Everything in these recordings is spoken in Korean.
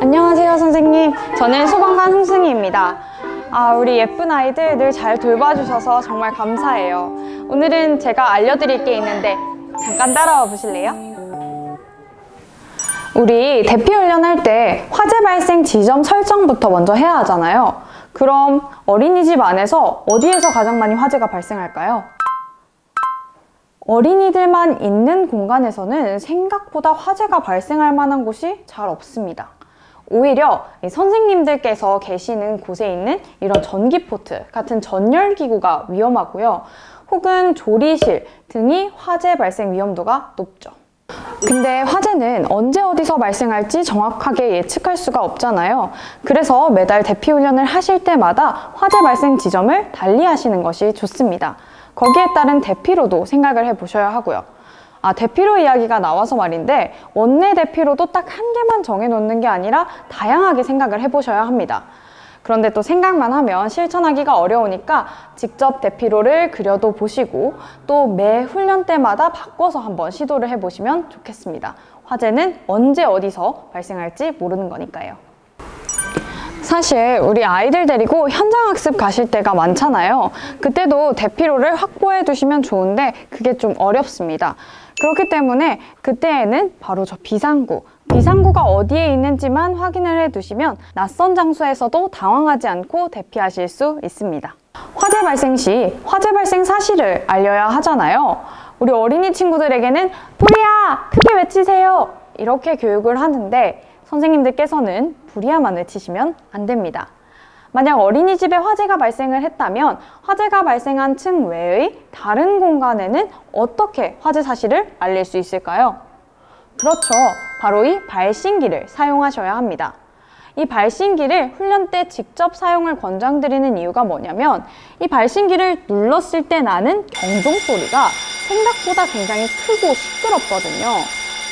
안녕하세요 선생님. 저는 소방관 홍승희입니다. 우리 예쁜 아이들 늘 잘 돌봐주셔서 정말 감사해요. 오늘은 제가 알려드릴 게 있는데 잠깐 따라와 보실래요? 우리 대피 훈련할 때 화재 발생 지점 설정부터 먼저 해야 하잖아요. 그럼 어린이집 안에서 어디에서 가장 많이 화재가 발생할까요? 어린이들만 있는 공간에서는 생각보다 화재가 발생할 만한 곳이 잘 없습니다. 오히려 선생님들께서 계시는 곳에 있는 이런 전기포트 같은 전열기구가 위험하고요. 혹은 조리실 등이 화재 발생 위험도가 높죠. 근데 화재는 언제 어디서 발생할지 정확하게 예측할 수가 없잖아요. 그래서 매달 대피 훈련을 하실 때마다 화재 발생 지점을 달리 하시는 것이 좋습니다. 거기에 따른 대피로도 생각을 해보셔야 하고요. 대피로 이야기가 나와서 말인데 원내 대피로도 딱 한 개만 정해놓는 게 아니라 다양하게 생각을 해보셔야 합니다. 그런데 또 생각만 하면 실천하기가 어려우니까 직접 대피로를 그려도 보시고 또 매 훈련 때마다 바꿔서 한번 시도를 해보시면 좋겠습니다. 화재는 언제 어디서 발생할지 모르는 거니까요. 사실 우리 아이들 데리고 현장학습 가실 때가 많잖아요. 그때도 대피로를 확보해 두시면 좋은데 그게 좀 어렵습니다. 그렇기 때문에 그때에는 바로 저 비상구가 어디에 있는지만 확인을 해 두시면 낯선 장소에서도 당황하지 않고 대피하실 수 있습니다. 화재 발생 시 화재 발생 사실을 알려야 하잖아요. 우리 어린이 친구들에게는 불이야! 크게 외치세요! 이렇게 교육을 하는데 선생님들께서는 불이야만 외치시면 안 됩니다. 만약 어린이집에 화재가 발생을 했다면 화재가 발생한 층 외의 다른 공간에는 어떻게 화재 사실을 알릴 수 있을까요? 그렇죠. 바로 이 발신기를 사용하셔야 합니다. 이 발신기를 훈련 때 직접 사용을 권장드리는 이유가 뭐냐면 이 발신기를 눌렀을 때 나는 경종 소리가 생각보다 굉장히 크고 시끄럽거든요.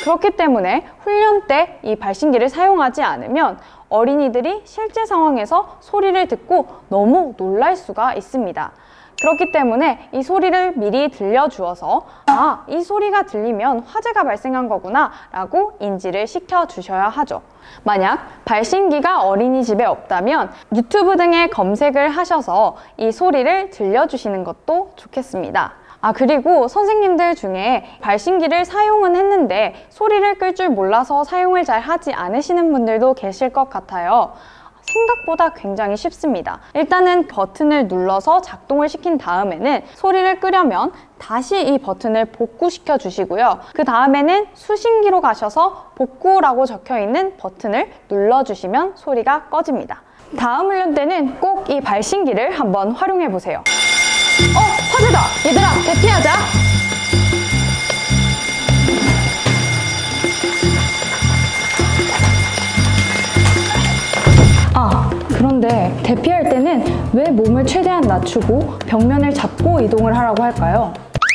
그렇기 때문에 훈련 때 이 발신기를 사용하지 않으면 어린이들이 실제 상황에서 소리를 듣고 너무 놀랄 수가 있습니다. 그렇기 때문에 이 소리를 미리 들려주어서 이 소리가 들리면 화재가 발생한 거구나 라고 인지를 시켜주셔야 하죠. 만약 발신기가 어린이집에 없다면 유튜브 등에 검색을 하셔서 이 소리를 들려주시는 것도 좋겠습니다. 그리고 선생님들 중에 발신기를 사용은 했는데 소리를 끌 줄 몰라서 사용을 잘 하지 않으시는 분들도 계실 것 같아요. 생각보다 굉장히 쉽습니다. 일단은 버튼을 눌러서 작동을 시킨 다음에는 소리를 끄려면 다시 이 버튼을 복구시켜 주시고요. 그 다음에는 수신기로 가셔서 복구라고 적혀 있는 버튼을 눌러주시면 소리가 꺼집니다. 다음 훈련 때는 꼭 이 발신기를 한번 활용해 보세요. 화재다! 얘들아, 대피하자! 그런데 대피할 때는 왜 몸을 최대한 낮추고 벽면을 잡고 이동을 하라고 할까요?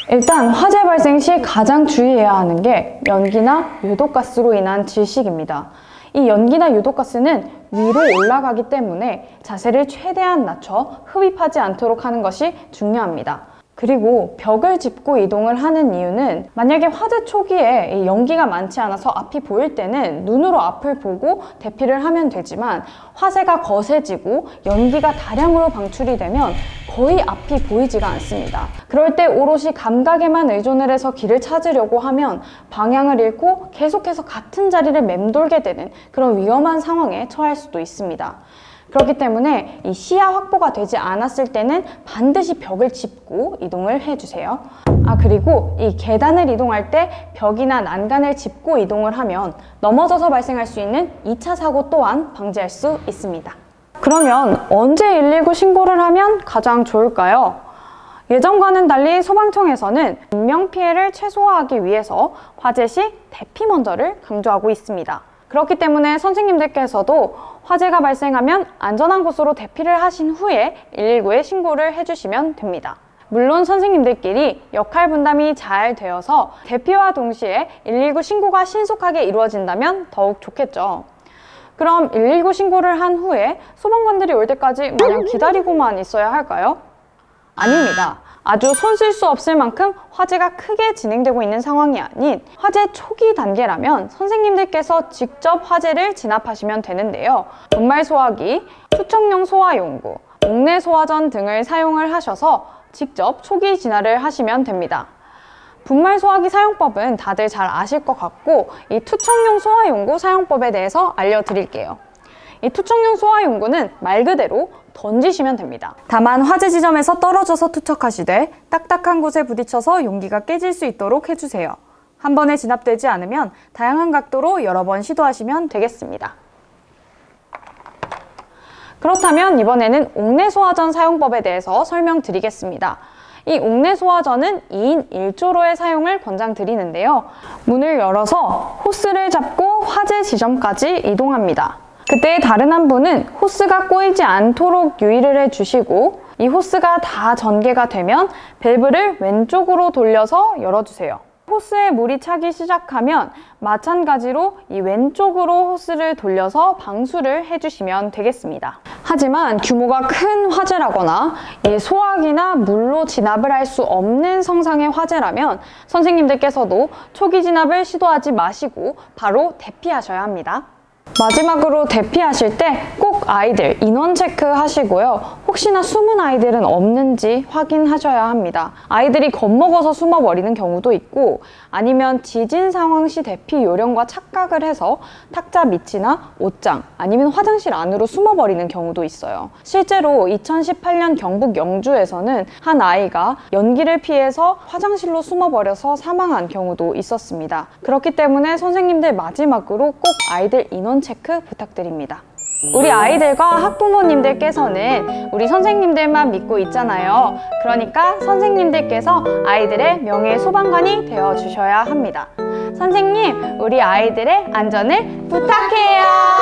일단 화재 발생 시 가장 주의해야 하는 게 연기나 유독가스로 인한 질식입니다. 이 연기나 유독가스는 위로 올라가기 때문에 자세를 최대한 낮춰 흡입하지 않도록 하는 것이 중요합니다. 그리고 벽을 짚고 이동을 하는 이유는 만약에 화재 초기에 연기가 많지 않아서 앞이 보일 때는 눈으로 앞을 보고 대피를 하면 되지만 화재가 거세지고 연기가 다량으로 방출이 되면 거의 앞이 보이지가 않습니다. 그럴 때 오롯이 감각에만 의존을 해서 길을 찾으려고 하면 방향을 잃고 계속해서 같은 자리를 맴돌게 되는 그런 위험한 상황에 처할 수도 있습니다. 그렇기 때문에 이 시야 확보가 되지 않았을 때는 반드시 벽을 짚고 이동을 해주세요. 그리고 이 계단을 이동할 때 벽이나 난간을 짚고 이동을 하면 넘어져서 발생할 수 있는 2차 사고 또한 방지할 수 있습니다. 그러면 언제 119 신고를 하면 가장 좋을까요? 예전과는 달리 소방청에서는 인명피해를 최소화하기 위해서 화재 시 대피 먼저를 강조하고 있습니다. 그렇기 때문에 선생님들께서도 화재가 발생하면 안전한 곳으로 대피를 하신 후에 119에 신고를 해주시면 됩니다. 물론 선생님들끼리 역할 분담이 잘 되어서 대피와 동시에 119 신고가 신속하게 이루어진다면 더욱 좋겠죠. 그럼 119 신고를 한 후에 소방관들이 올 때까지 마냥 기다리고만 있어야 할까요? 아닙니다. 아주 손 쓸 수 없을 만큼 화재가 크게 진행되고 있는 상황이 아닌 화재 초기 단계라면 선생님들께서 직접 화재를 진압하시면 되는데요. 분말 소화기, 투척용 소화용구, 옥내 소화전 등을 사용을 하셔서 직접 초기 진화를 하시면 됩니다. 분말 소화기 사용법은 다들 잘 아실 것 같고 이 투척용 소화용구 사용법에 대해서 알려드릴게요. 이 투척용 소화용구는 말 그대로 던지시면 됩니다. 다만 화재 지점에서 떨어져서 투척하시되 딱딱한 곳에 부딪혀서 용기가 깨질 수 있도록 해주세요. 한 번에 진압되지 않으면 다양한 각도로 여러 번 시도하시면 되겠습니다. 그렇다면 이번에는 옥내 소화전 사용법에 대해서 설명드리겠습니다. 이 옥내 소화전은 2인 1조로의 사용을 권장드리는데요. 문을 열어서 호스를 잡고 화재 지점까지 이동합니다. 그때 다른 한 분은 호스가 꼬이지 않도록 유의를 해주시고 이 호스가 다 전개가 되면 밸브를 왼쪽으로 돌려서 열어주세요. 호스에 물이 차기 시작하면 마찬가지로 이 왼쪽으로 호스를 돌려서 방수를 해주시면 되겠습니다. 하지만 규모가 큰 화재라거나 이 소화기나 물로 진압을 할 수 없는 성상의 화재라면 선생님들께서도 초기 진압을 시도하지 마시고 바로 대피하셔야 합니다. 마지막으로 대피하실 때 꼭 아이들 인원 체크하시고요. 혹시나 숨은 아이들은 없는지 확인하셔야 합니다. 아이들이 겁먹어서 숨어버리는 경우도 있고 아니면 지진 상황 시 대피 요령과 착각을 해서 탁자 밑이나 옷장 아니면 화장실 안으로 숨어버리는 경우도 있어요. 실제로 2018년 경북 영주에서는 한 아이가 연기를 피해서 화장실로 숨어버려서 사망한 경우도 있었습니다. 그렇기 때문에 선생님들 마지막으로 꼭 아이들 인원 체크 부탁드립니다. 우리 아이들과 학부모님들께서는 우리 선생님들만 믿고 있잖아요. 그러니까 선생님들께서 아이들의 명예 소방관이 되어 주셔야 합니다. 선생님, 우리 아이들의 안전을 부탁해요.